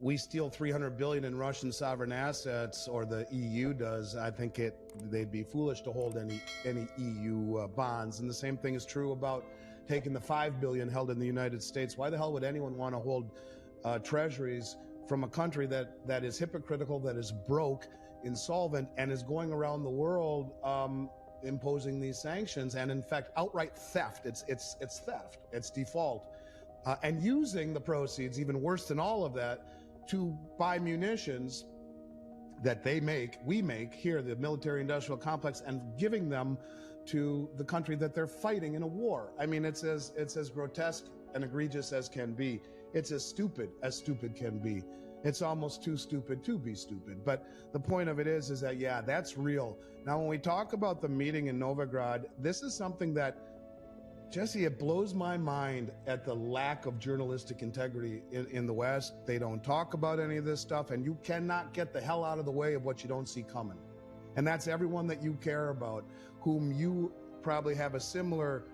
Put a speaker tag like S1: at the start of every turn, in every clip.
S1: we steal 300 billion in Russian sovereign assets, or the EU does, I think they'd be foolish to hold any EU bonds. And the same thing is true about taking the 5 billion held in the United States. Why the hell would anyone want to hold treasuries from a country that is hypocritical, that is broke, insolvent, and is going around the world imposing these sanctions, and in fact outright theft? It's theft, it's default, and using the proceeds, even worse than all of that, to buy munitions that we make here, the military industrial complex, and giving them to the country that they're fighting in a war. I mean, it's as grotesque and egregious as can be. It's as stupid can be. It's almost too stupid to be stupid. But the point of it is that, yeah, that's real. Now, when we talk about the meeting in Novigrad, this is something that, Jesse, it blows my mind at the lack of journalistic integrity in the West. They don't talk about any of this stuff, and you cannot get the hell out of the way of what you don't see coming. And that's everyone that you care about, whom you probably have a similar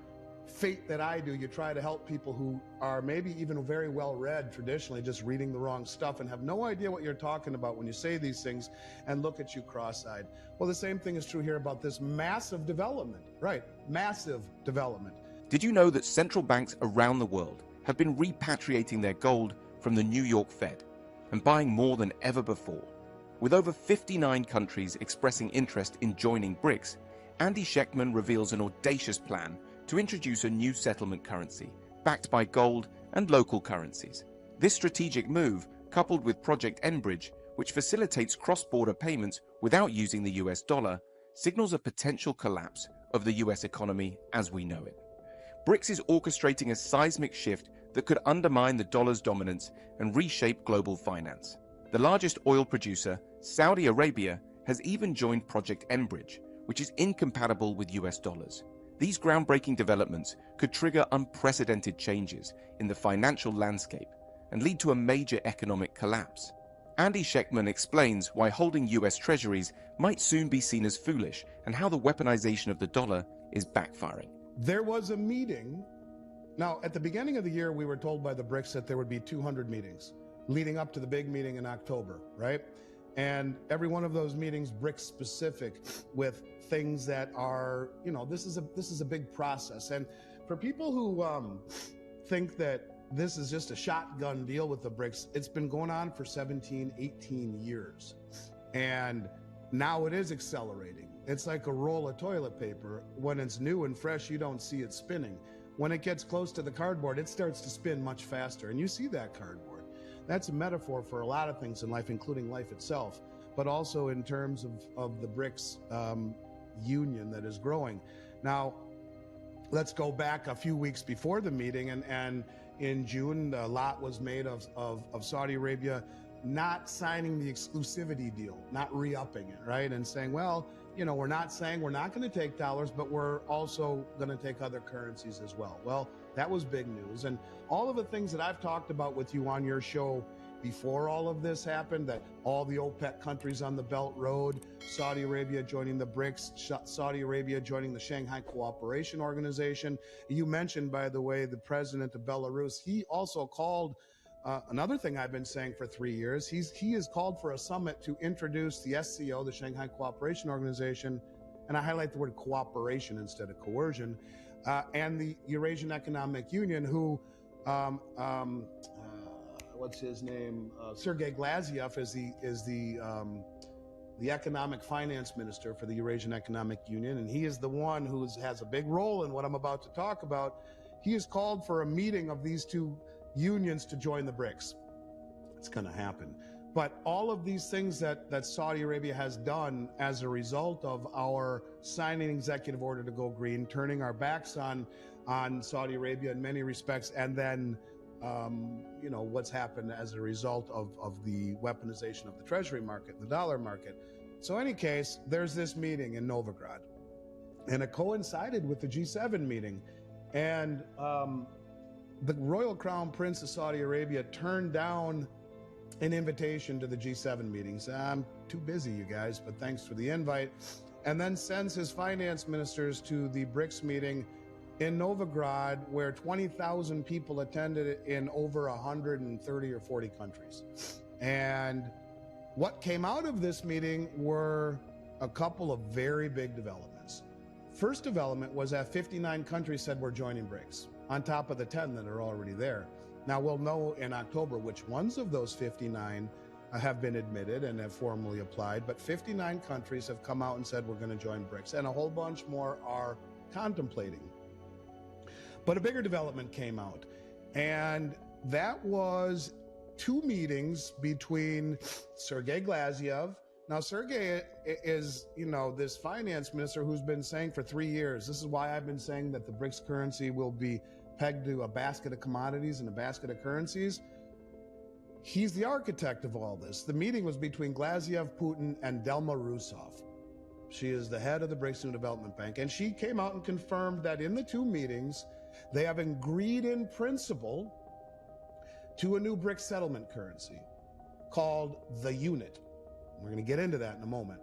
S1: fate that I do. You try to help people who are maybe even very well read traditionally, just reading the wrong stuff and have no idea what you're talking about when you say these things, and look at you cross-eyed. Well, the same thing is true here about this massive development, right? Massive development.
S2: Did you know that central banks around the world have been repatriating their gold from the New York Fed and buying more than ever before? With over 59 countries expressing interest in joining BRICS, Andy Schectman reveals an audacious plan to introduce a new settlement currency backed by gold and local currencies. This strategic move, coupled with Project Enbridge, which facilitates cross-border payments without using the US dollar, signals a potential collapse of the US economy as we know it. BRICS is orchestrating a seismic shift that could undermine the dollar's dominance and reshape global finance. The largest oil producer, Saudi Arabia, has even joined Project Enbridge, which is incompatible with US dollars. These groundbreaking developments could trigger unprecedented changes in the financial landscape and lead to a major economic collapse. Andy Schectman explains why holding US treasuries might soon be seen as foolish and how the weaponization of the dollar is backfiring.
S1: There was a meeting. Now, at the beginning of the year, we were told by the BRICS that there would be 200 meetings leading up to the big meeting in October, right? And every one of those meetings BRICS specific, with things that are, this is a big process. And for people who think that this is just a shotgun deal with the BRICS, it's been going on for 17, 18 years. And now it is accelerating. It's like a roll of toilet paper. When it's new and fresh, you don't see it spinning. When it gets close to the cardboard, it starts to spin much faster. And you see that cardboard. That's a metaphor for a lot of things in life, including life itself, but also in terms of the BRICS union that is growing. Now, let's go back a few weeks before the meeting, and in June, a lot was made of Saudi Arabia not signing the exclusivity deal, not re-upping it, right? And saying, well, we're not saying we're not going to take dollars, but we're also going to take other currencies as well. Well, that was big news. And all of the things that I've talked about with you on your show before all of this happened, that all the OPEC countries on the Belt Road, Saudi Arabia joining the BRICS, Saudi Arabia joining the Shanghai Cooperation Organization. You mentioned, by the way, the president of Belarus. He also called another thing I've been saying for 3 years. He has called for a summit to introduce the SCO, the Shanghai Cooperation Organization, and I highlight the word cooperation instead of coercion, and the Eurasian Economic Union, who, what's his name? Sergei Glaziev is the economic finance minister for the Eurasian Economic Union, and he is the one who has a big role in what I'm about to talk about. He has called for a meeting of these two unions to join the BRICS. It's going to happen. But all of these things that Saudi Arabia has done as a result of our signing executive order to go green, turning our backs on Saudi Arabia in many respects, and then what's happened as a result of the weaponization of the treasury market, the dollar market. So in any case, there's this meeting in Novigrad, and it coincided with the G7 meeting. And the Royal Crown Prince of Saudi Arabia turned down an invitation to the G7 meetings. I'm too busy, you guys, but thanks for the invite. And then sends his finance ministers to the BRICS meeting in Novigrad, where 20,000 people attended it in over 130 or 40 countries. And what came out of this meeting were a couple of very big developments. First development was that 59 countries said we're joining BRICS, on top of the 10 that are already there. Now we'll know in October which ones of those 59 have been admitted and have formally applied, but 59 countries have come out and said we're going to join BRICS, and a whole bunch more are contemplating. But a bigger development came out, and that was 2 meetings between Sergei Glaziev. Now, Sergei is, this finance minister who's been saying for 3 years, this is why I've been saying that the BRICS currency will be pegged to a basket of commodities and a basket of currencies. He's the architect of all this. The meeting was between Glaziev, Putin, and Dilma Rousseff. She is the head of the BRICS New Development Bank, and she came out and confirmed that in the 2 meetings, they have agreed in principle to a new BRICS settlement currency called the unit. We're going to get into that in a moment.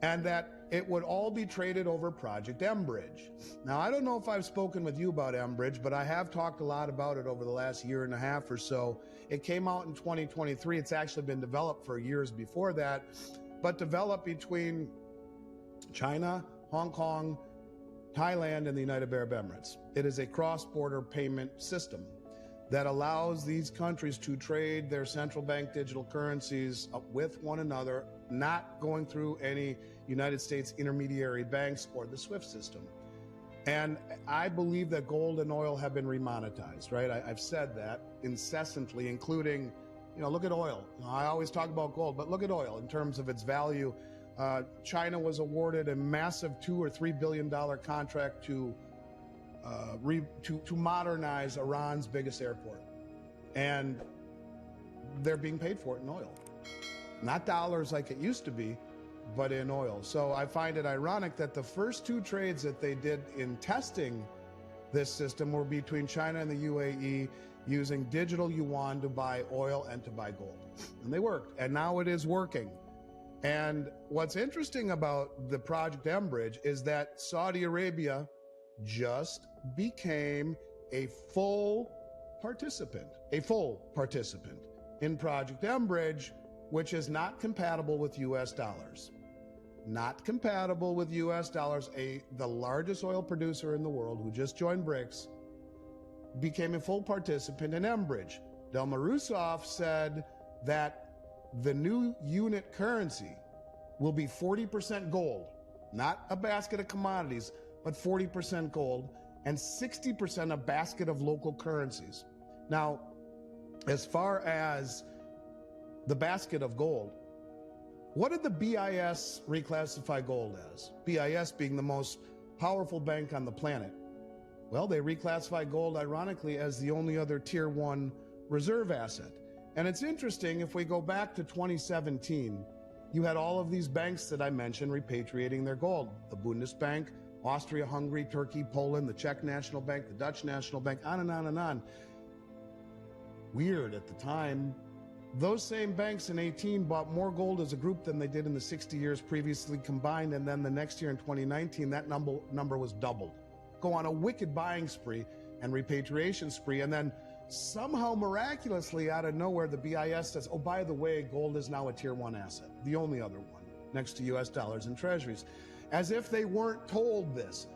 S1: And that it would all be traded over Project mBridge. Now, I don't know if I've spoken with you about mBridge, but I have talked a lot about it over the last year and a half or so. It came out in 2023. It's actually been developed for years before that, but developed between China, Hong Kong, Thailand, and the United Arab Emirates. It is a cross-border payment system that allows these countries to trade their central bank digital currencies with one another, not going through any United States intermediary banks or the SWIFT system. And I believe that gold and oil have been remonetized, right? I've said that incessantly, including, look at oil. I always talk about gold, but look at oil in terms of its value. China was awarded a massive $2 or $3 billion contract to modernize Iran's biggest airport. And they're being paid for it in oil. Not dollars like it used to be, but in oil. So I find it ironic that the first 2 trades that they did in testing this system were between China and the UAE using digital yuan to buy oil and to buy gold. And they worked, and now it is working. And what's interesting about the Project mBridge is that Saudi Arabia just became a full participant in Project mBridge, which is not compatible with US dollars. Not compatible with US dollars. The largest oil producer in the world, who just joined BRICS, became a full participant in mBridge. Dilma Rousseff said that the new unit currency will be 40% gold, not a basket of commodities, but 40% gold, and 60% a basket of local currencies. Now, as far as the basket of gold, what did the BIS reclassify gold as? BIS being the most powerful bank on the planet. Well, they reclassified gold, ironically, as the only other Tier 1 reserve asset. And it's interesting, if we go back to 2017, you had all of these banks that I mentioned repatriating their gold. The Bundesbank, Austria, Hungary, Turkey, Poland, the Czech National Bank, the Dutch National Bank, on and on and on. Weird at the time. Those same banks in 18 bought more gold as a group than they did in the 60 years previously combined, and then the next year in 2019, that number was doubled. Go on a wicked buying spree and repatriation spree, and then somehow miraculously out of nowhere, the BIS says, oh, by the way, gold is now a Tier 1 asset, the only other one, next to US dollars and treasuries. As if they weren't told this.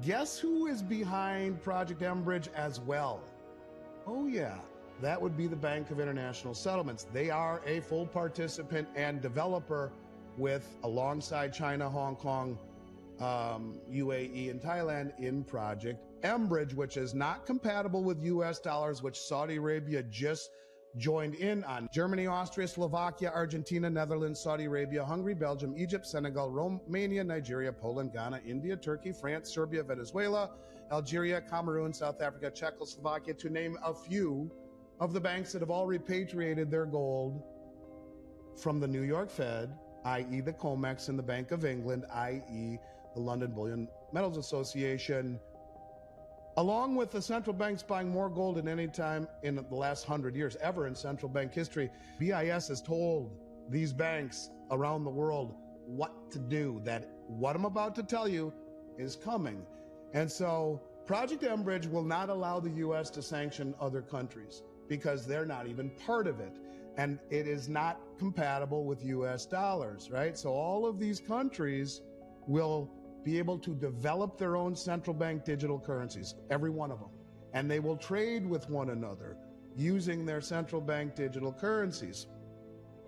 S1: Guess who is behind Project mBridge as well? Oh yeah, that would be the Bank of International Settlements. They are a full participant and developer alongside China, Hong Kong, UAE, and Thailand in Project mBridge, which is not compatible with US dollars, which Saudi Arabia just joined in on. Germany, Austria, Slovakia, Argentina, Netherlands, Saudi Arabia, Hungary, Belgium, Egypt, Senegal, Romania, Nigeria, Poland, Ghana, India, Turkey, France, Serbia, Venezuela, Algeria, Cameroon, South Africa, Czechoslovakia, to name a few of the banks that have all repatriated their gold from the New York Fed, i.e. the COMEX, and the Bank of England, i.e. the London Bullion Metals Association, along with the central banks buying more gold than any time in the last 100 years ever in central bank history. BIS has told these banks around the world what to do, that what I'm about to tell you is coming. And so Project mBridge will not allow the U.S. to sanction other countries because they're not even part of it. and it is not compatible with US dollars, right? So all of these countries will be able to develop their own central bank digital currencies, every one of them, and they will trade with one another using their central bank digital currencies.